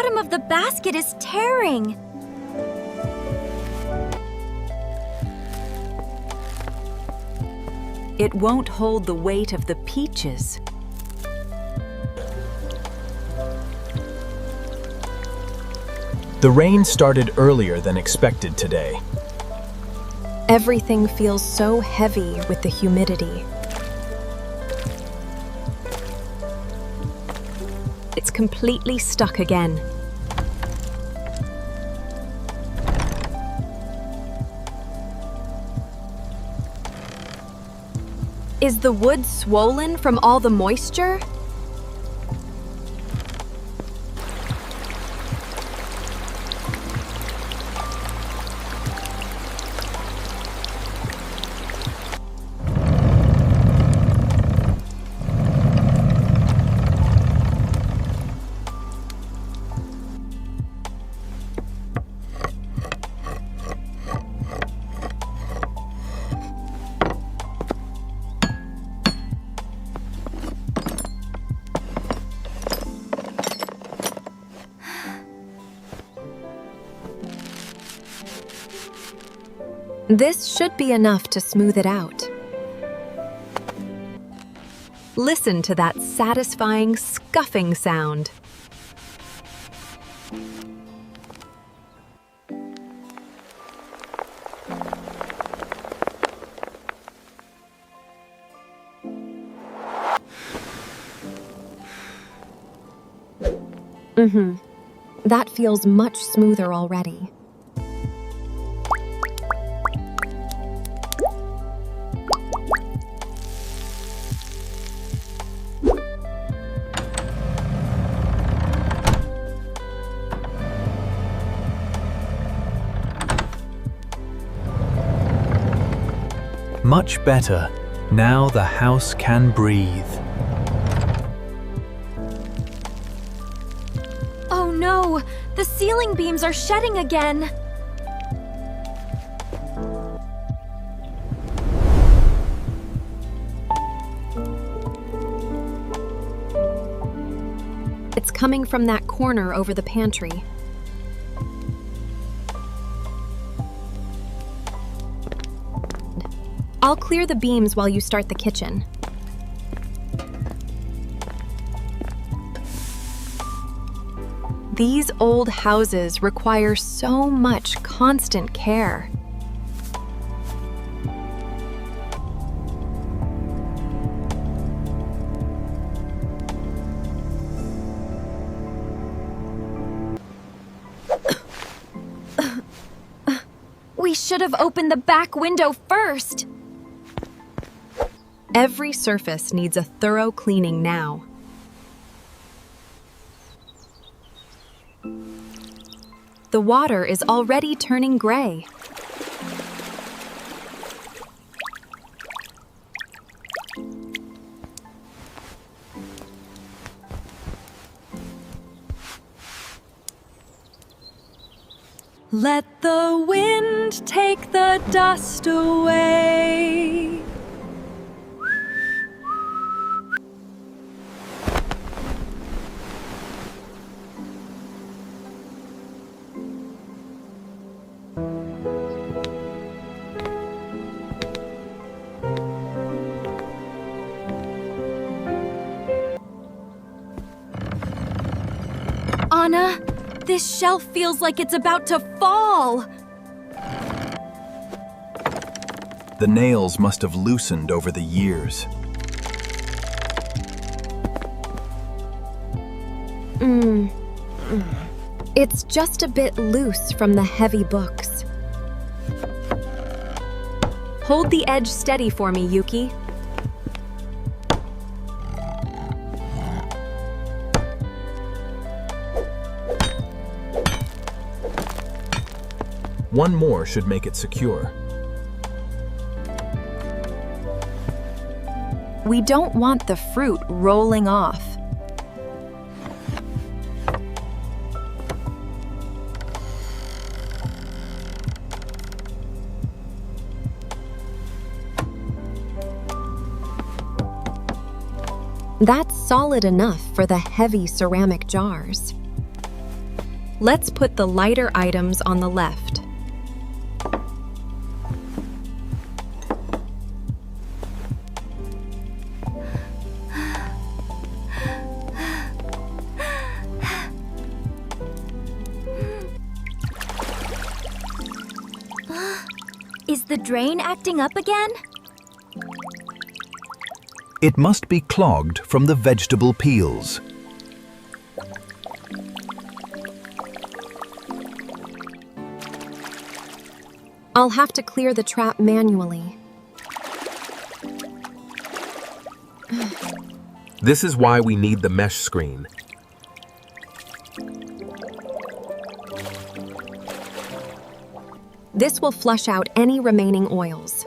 bottom of the basket is tearing. It won't hold the weight of the peaches. The rain started earlier than expected today. Everything feels so heavy with the humidity. It's completely stuck again. Is the wood swollen from all the moisture? This should be enough to smooth it out. Listen to that satisfying scuffing sound. That feels much smoother already. Much better. Now the house can breathe. Oh no! The ceiling beams are shedding again! It's coming from that corner over the pantry. I'll clear the beams while you start the kitchen. These old houses require so much constant care. We should have opened the back window first! Every surface needs a thorough cleaning now. The water is already turning gray. Let the wind take the dust away. Anna, this shelf feels like it's about to fall! The nails must have loosened over the years. It's just a bit loose from the heavy books. Hold the edge steady for me, Yuki. One more should make it secure. We don't want the fruit rolling off. That's solid enough for the heavy ceramic jars. Let's put the lighter items on the left. Is the drain acting up again? It must be clogged from the vegetable peels. I'll have to clear the trap manually. This is why we need the mesh screen. This will flush out any remaining oils.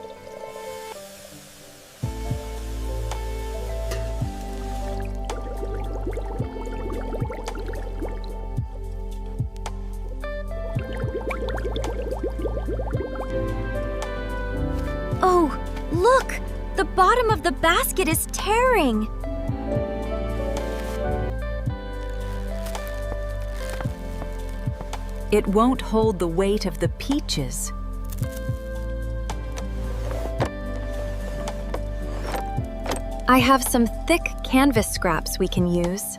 Oh, look! The bottom of the basket is tearing! It won't hold the weight of the peaches. I have some thick canvas scraps we can use.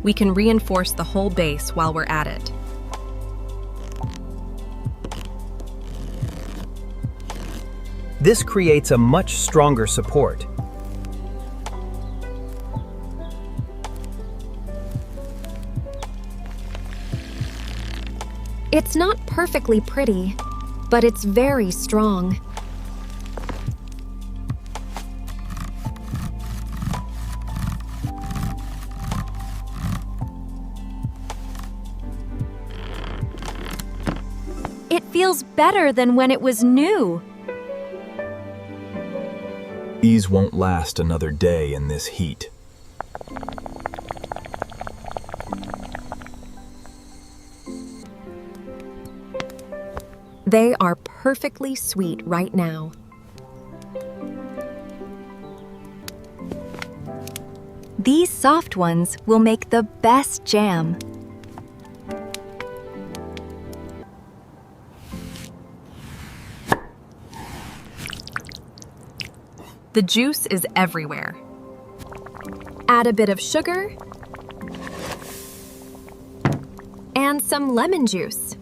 We can reinforce the whole base while we're at it. This creates a much stronger support. It's not perfectly pretty, but it's very strong. It feels better than when it was new. These won't last another day in this heat. They are perfectly sweet right now. These soft ones will make the best jam. The juice is everywhere. Add a bit of sugar and some lemon juice.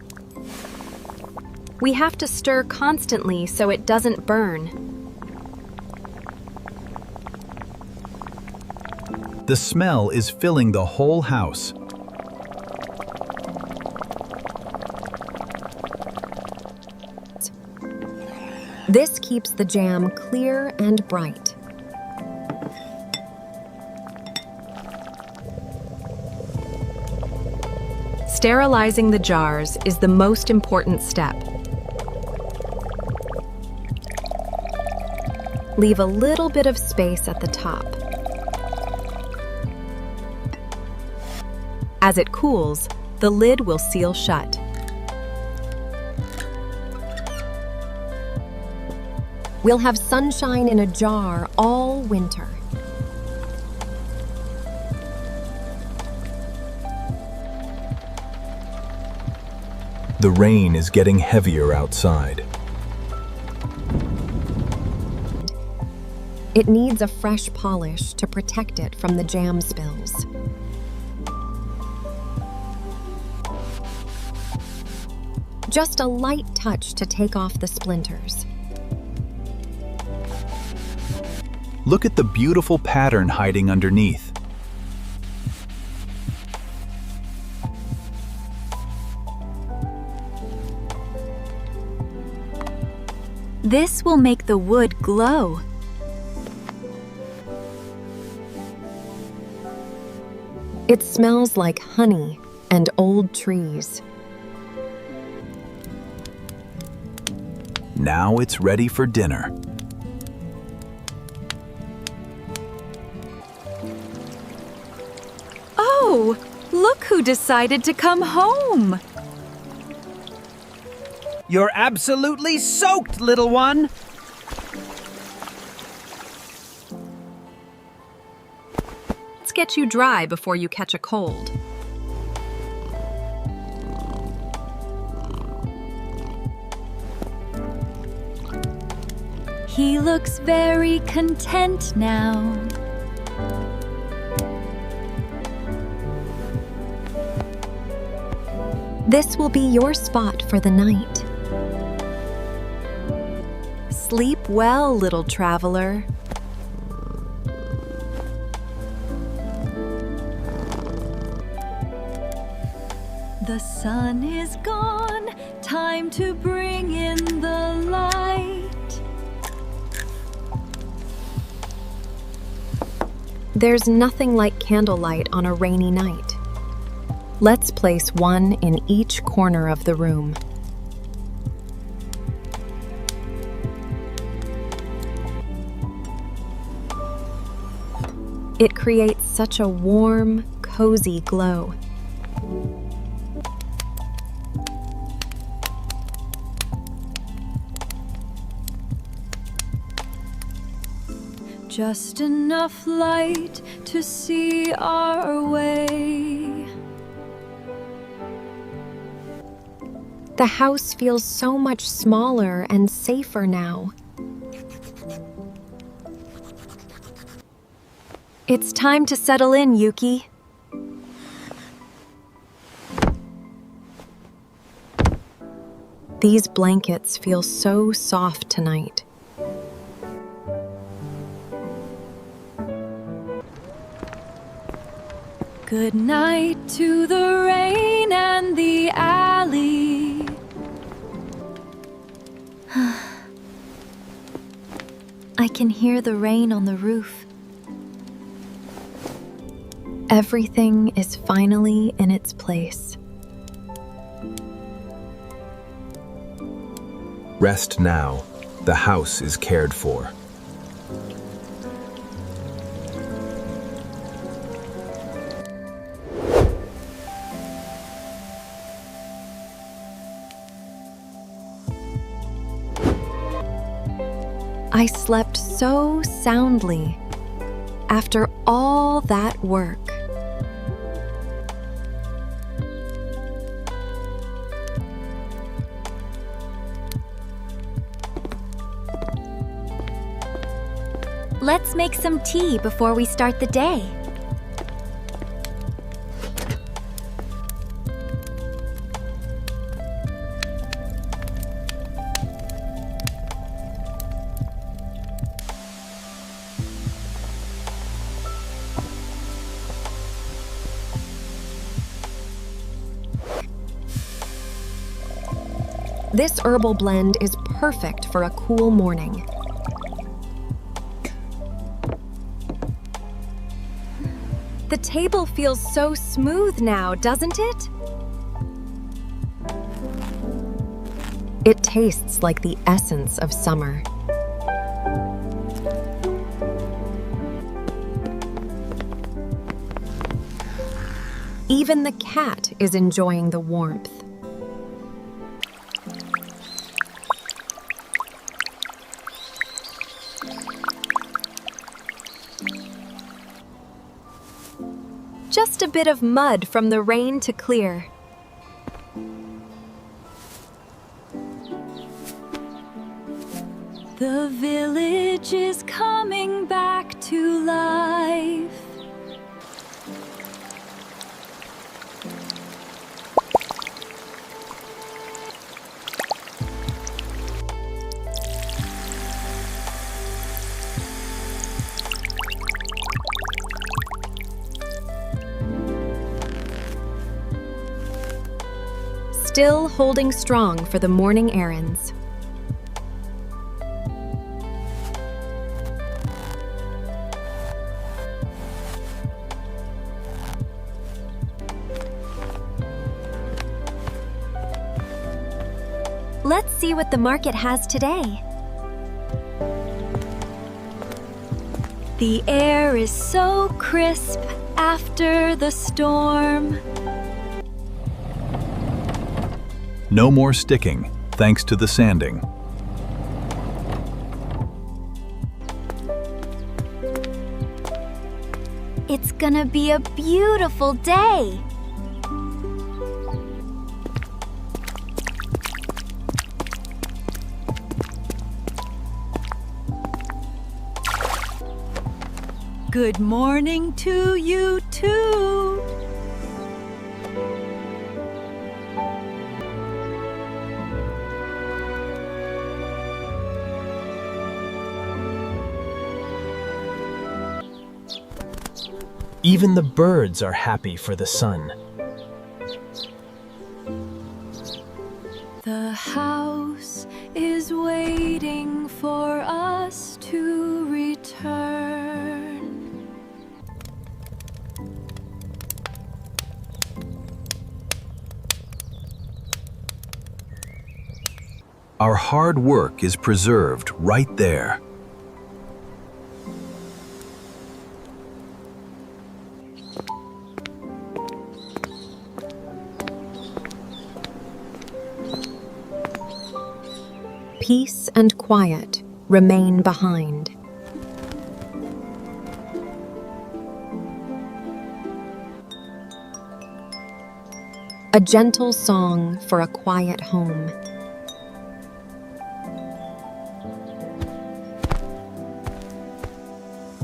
We have to stir constantly so it doesn't burn. The smell is filling the whole house. This keeps the jam clear and bright. Sterilizing the jars is the most important step. Leave a little bit of space at the top. As it cools, the lid will seal shut. We'll have sunshine in a jar all winter. The rain is getting heavier outside. It needs a fresh polish to protect it from the jam spills. Just a light touch to take off the splinters. Look at the beautiful pattern hiding underneath. This will make the wood glow. It smells like honey and old trees. Now it's ready for dinner. Oh, look who decided to come home! You're absolutely soaked, little one! Let's get you dry before you catch a cold. He looks very content now. This will be your spot for the night. Sleep well, little traveler. The sun is gone, time to bring in the light. There's nothing like candlelight on a rainy night. Let's place one in each corner of the room. It creates such a warm, cozy glow. Just enough light to see our way. The house feels so much smaller and safer now. It's time to settle in, Yuki. These blankets feel so soft tonight. Good night to the rain and the alley. I can hear the rain on the roof. Everything is finally in its place. Rest now. The house is cared for. I slept so soundly after all that work. Let's make some tea before we start the day. This herbal blend is perfect for a cool morning. The table feels so smooth now, doesn't it? It tastes like the essence of summer. Even the cat is enjoying the warmth. Just a bit of mud from the rain to clear. The village is coming back to life. Still holding strong for the morning errands. Let's see what the market has today. The air is so crisp after the storm. No more sticking, thanks to the sanding. It's gonna be a beautiful day. Good morning to you too. Even the birds are happy for the sun. The house is waiting for us to return. Our hard work is preserved right there. Peace and quiet remain behind. A gentle song for a quiet home.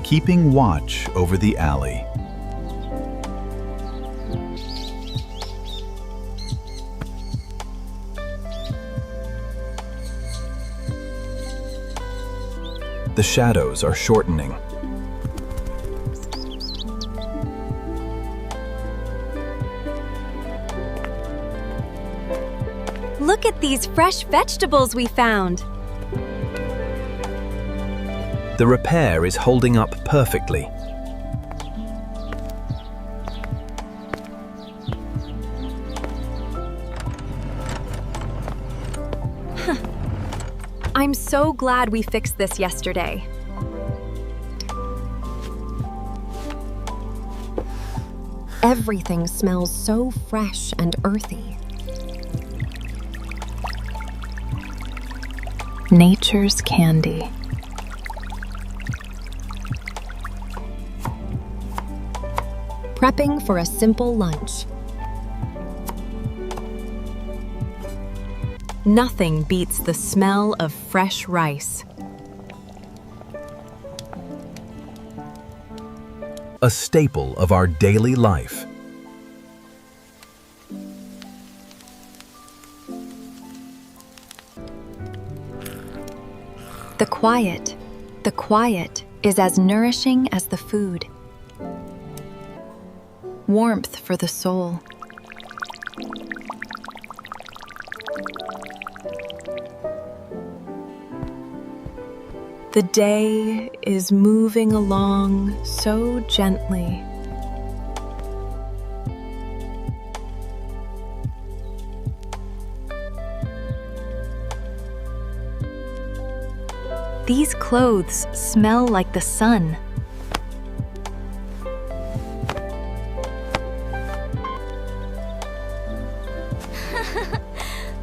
Keeping watch over the alley. The shadows are shortening. Look at these fresh vegetables we found. The repair is holding up perfectly. I'm so glad we fixed this yesterday. Everything smells so fresh and earthy. Nature's candy. Prepping for a simple lunch. Nothing beats the smell of fresh rice. A staple of our daily life. The quiet is as nourishing as the food. Warmth for the soul. The day is moving along so gently. These clothes smell like the sun.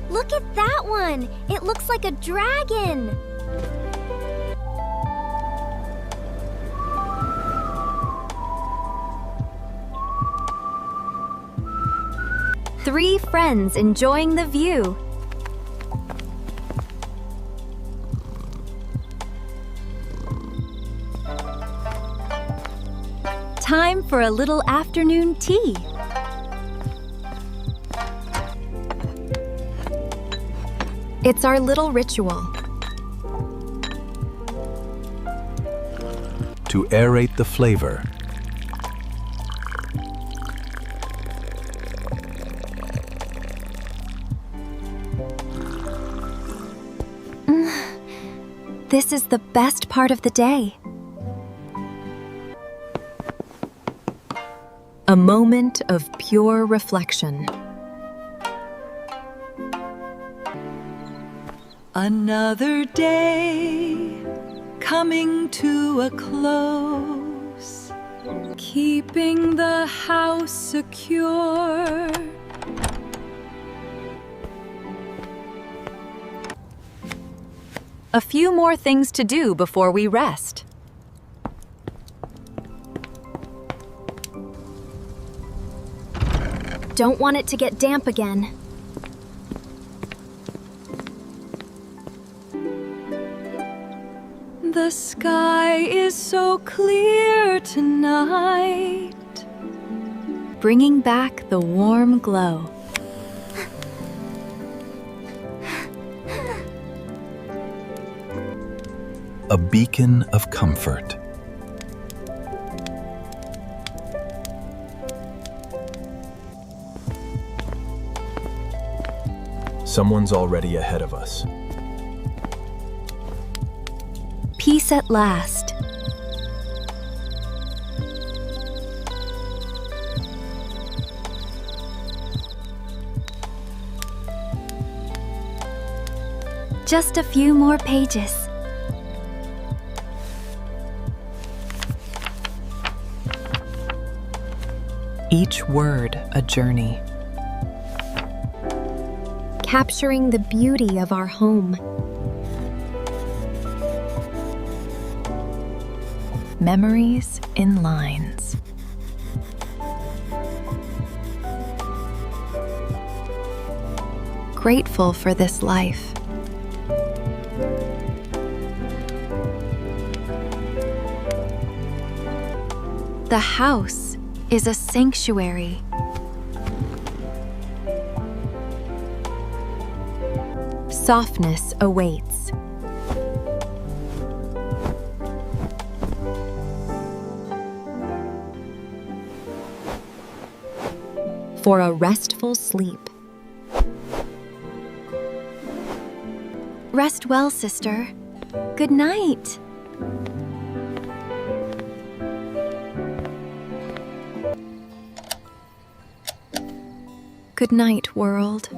Look at that one! It looks like a dragon! Three friends enjoying the view. Time for a little afternoon tea. It's our little ritual. To aerate the flavor. This is the best part of the day. A moment of pure reflection. Another day coming to a close, keeping the house secure. A few more things to do before we rest. Don't want it to get damp again. The The sky is so clear tonight, bringing back the warm glow. A beacon of comfort. Someone's already ahead of us. Peace at last. Just a few more pages. Each word a journey. Capturing the beauty of our home. Memories in lines. Grateful for this life. The house is a sanctuary. Softness awaits. For a restful sleep. Rest well, sister. Good night. Good night, world.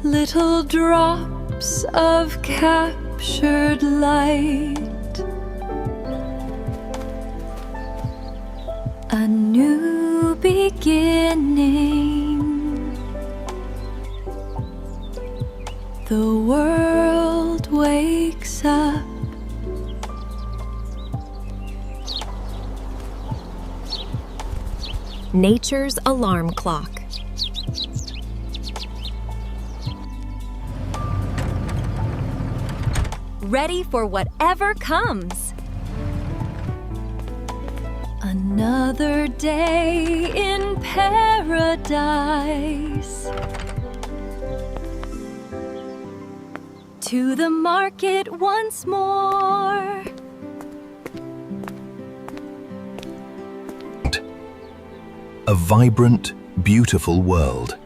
Little drops of captured light, a new beginning. The world wakes up. Nature's alarm clock. Ready for whatever comes. Another day in paradise. To the market once more. A vibrant, beautiful world.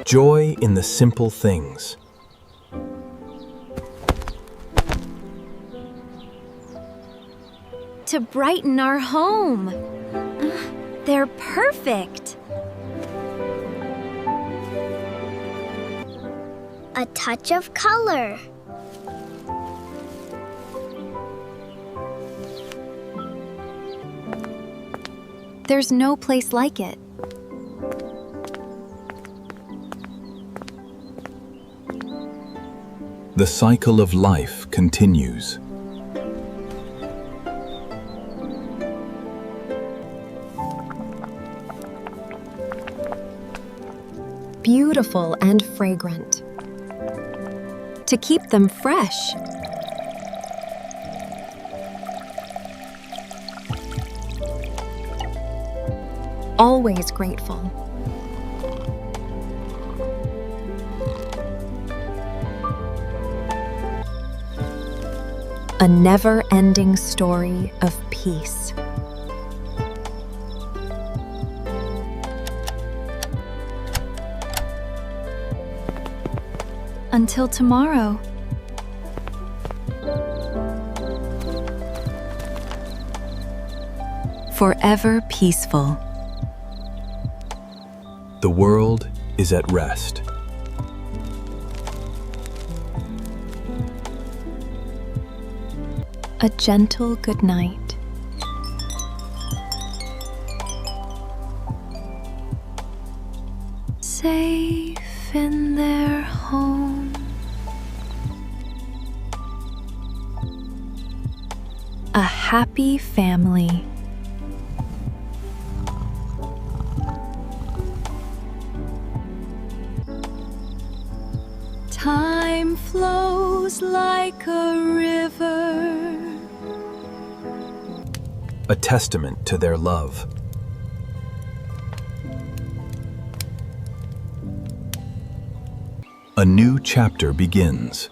Joy in the simple things. To brighten our home. They're perfect. A touch of color. There's no place like it. The cycle of life continues. Beautiful and fragrant. To keep them fresh. Always grateful. A never-ending story of peace. Until tomorrow. Forever peaceful. The world is at rest. A gentle good night. Safe in their home. A happy family. Time flows like a river. A testament to their love. A new chapter begins.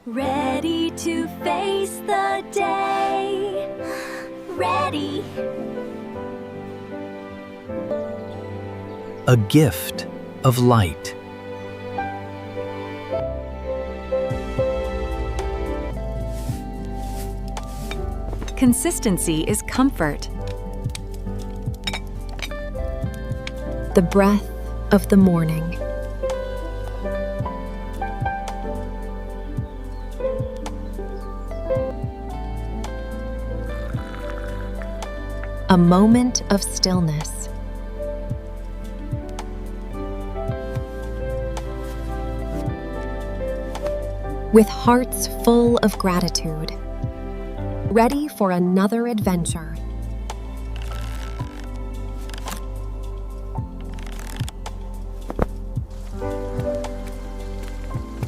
Ready to face the day. Ready. A gift of light. Consistency is comfort. The breath of the morning. A moment of stillness. With hearts full of gratitude, ready for another adventure.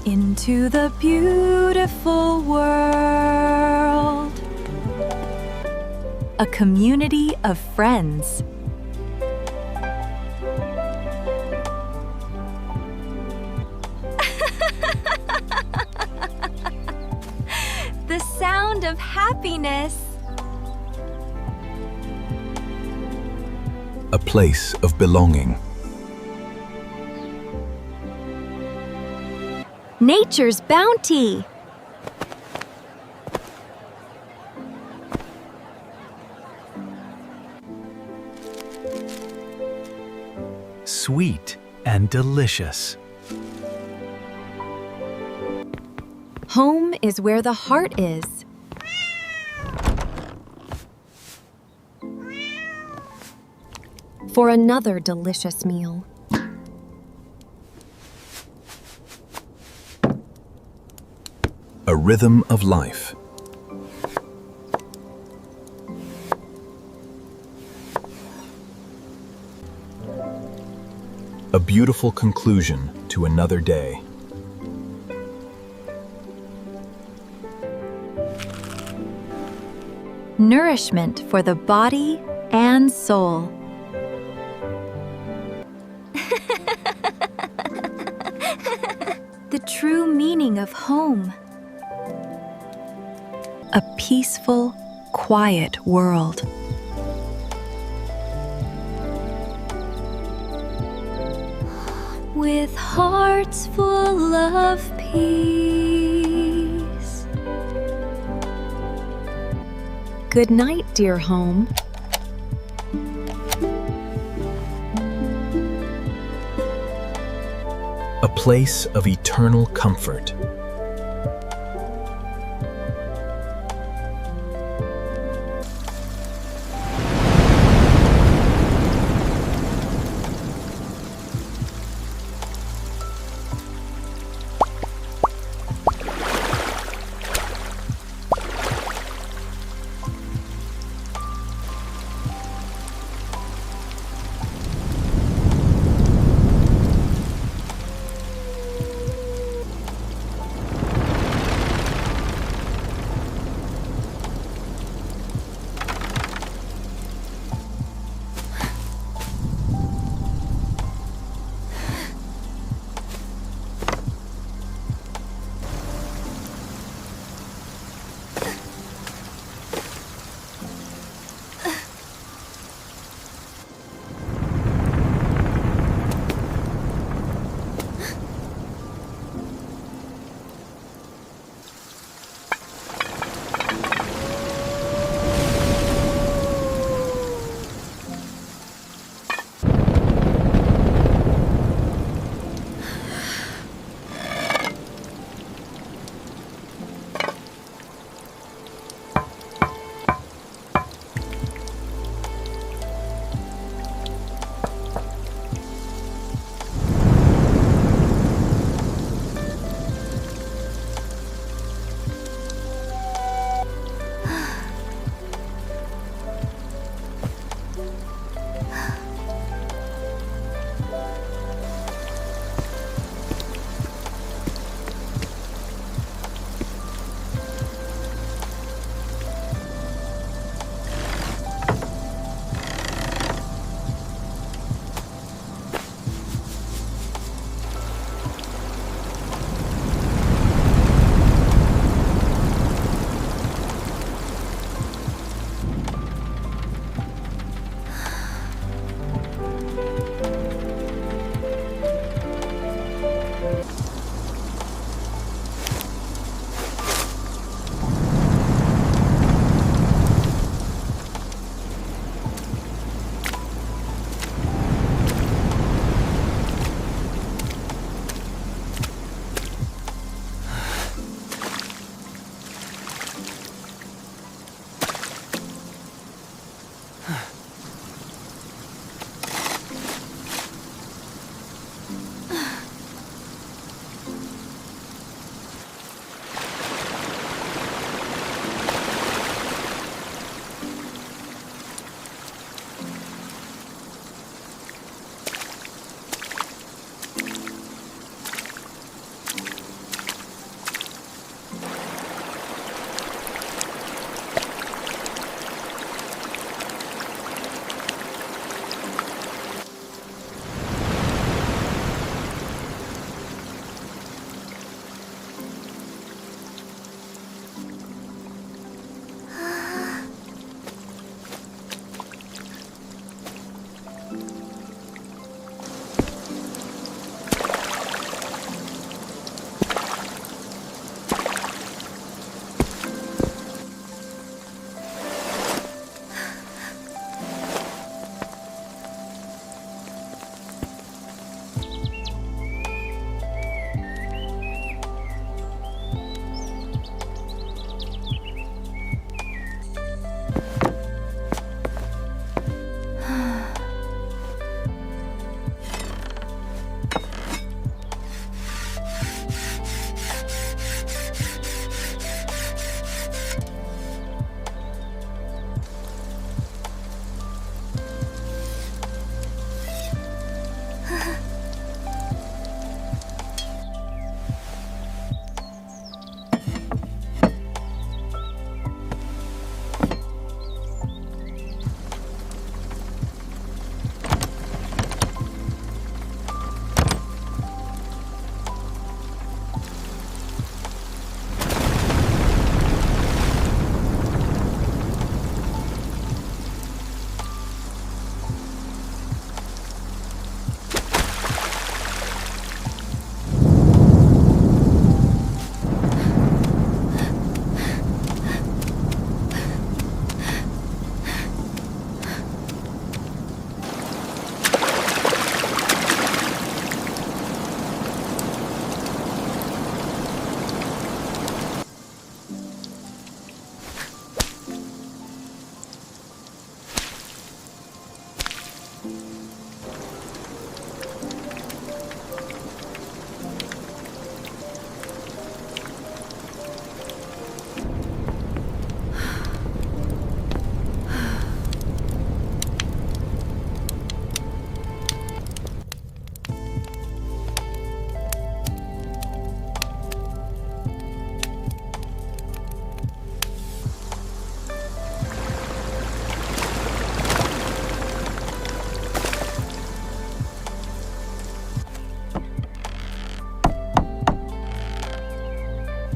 Into the beautiful world. A community of friends. The sound of happiness. A place of belonging. Nature's bounty. Sweet and delicious. Home is where the heart is. For another delicious meal. A rhythm of life. A beautiful conclusion to another day. Nourishment for the body and soul. The true meaning of home. A peaceful, quiet world. With hearts full of peace. Good night, dear home. A place of eternal comfort.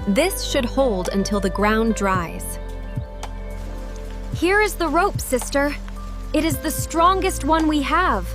This should hold until the ground dries. Here is the rope, sister. It is the strongest one we have.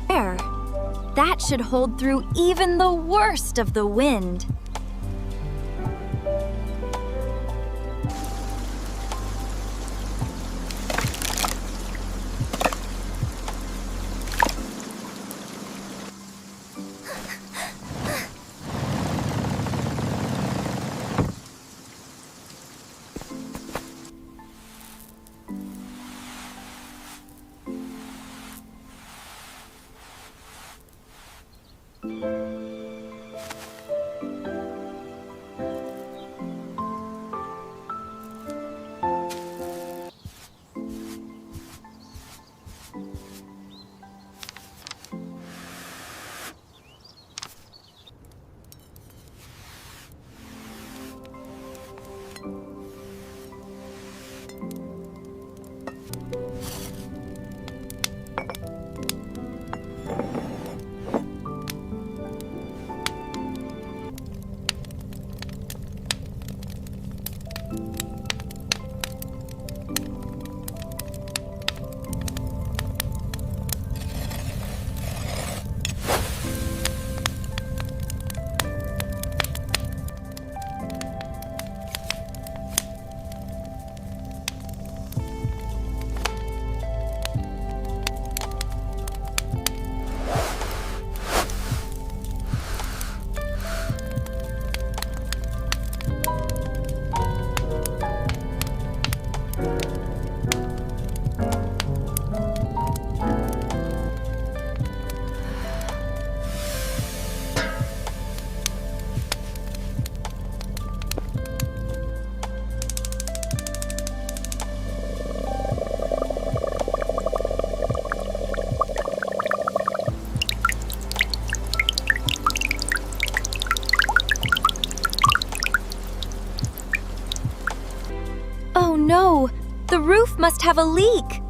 There. That should hold through even the worst of the wind. Oh no! The roof must have a leak!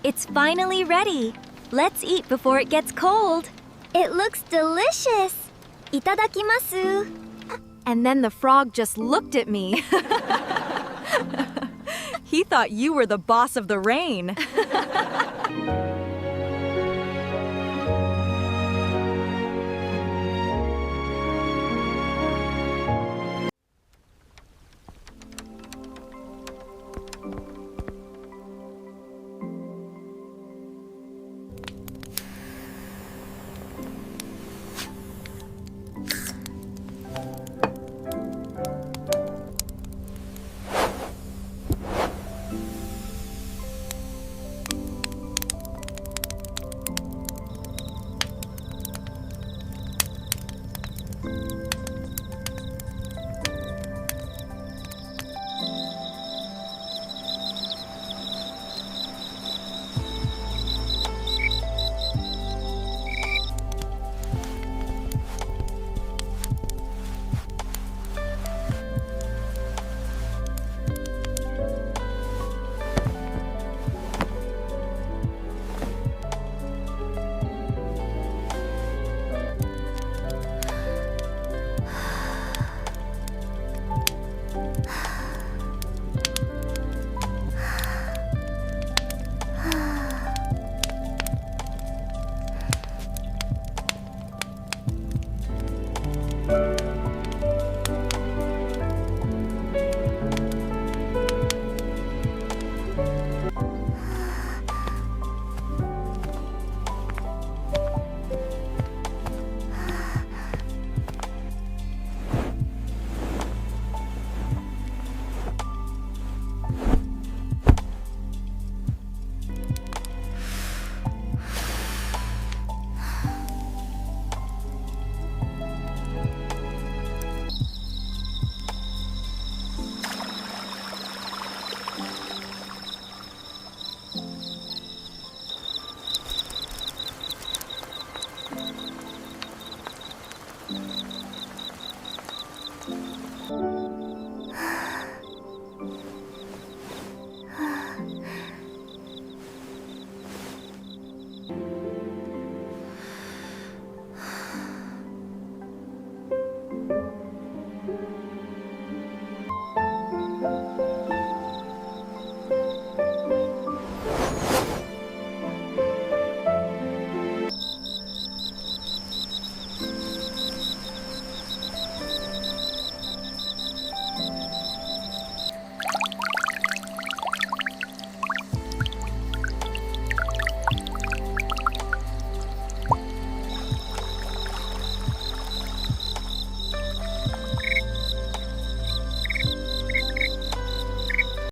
It's finally ready. Let's eat before it gets cold. It looks delicious. Itadakimasu. And then the frog just looked at me. He thought you were the boss of the rain.